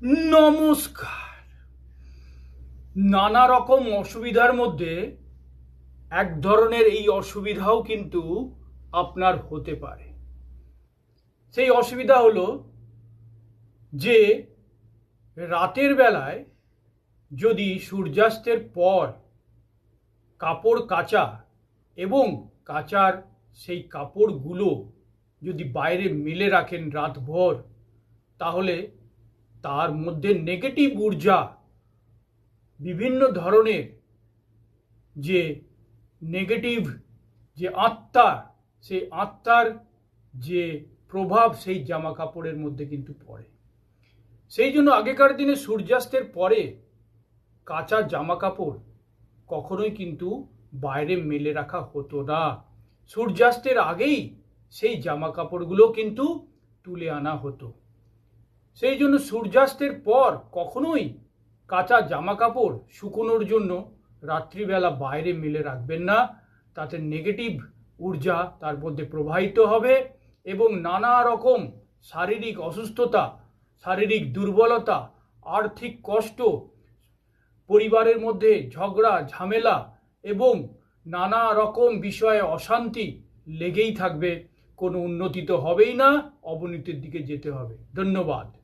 নমস্কার। নানা রকম অসুবিধার মধ্যে এক ধরনের এই অসুবিধাও কিন্তু আপনার হতে পারে। সেই অসুবিধা হলো যে রাতের বেলায় যদি সূর্যাস্তের পর কাপড় কাচা এবং কাচার সেই কাপড়গুলো যদি বাইরে মেলে রাখেন রাতভর, তাহলে তার মধ্যে নেগেটিভ ঊর্জা, বিভিন্ন ধরনের যে নেগেটিভ যে আত্মা, সেই আত্মার যে প্রভাব সেই জামা কাপড়ের মধ্যে কিন্তু পড়ে। সেই জন্য আগেকার দিনে সূর্যাস্তের পরে কাঁচা জামা কাপড় কখনোই কিন্তু বাইরে মেলে রাখা হতো না। সূর্যাস্তের আগেই সেই জামা কাপড়গুলো কিন্তু তুলে আনা হতো। সেই জন্য সূর্যাস্তের পর কখনোই কাঁচা জামা কাপড় শুকোনোর জন্য রাত্রিবেলা বাইরে মেলে রাখবেন না। তাতে নেগেটিভ ঊর্জা তার মধ্যে প্রবাহিত হবে এবং নানা রকম শারীরিক অসুস্থতা, শারীরিক দুর্বলতা, আর্থিক কষ্ট, পরিবারের মধ্যে ঝগড়া ঝামেলা এবং নানা রকম বিষয়ে অশান্তি লেগেই থাকবে। কোনো উন্নতি তো হবেই না, অবনতির দিকে যেতে হবে। ধন্যবাদ।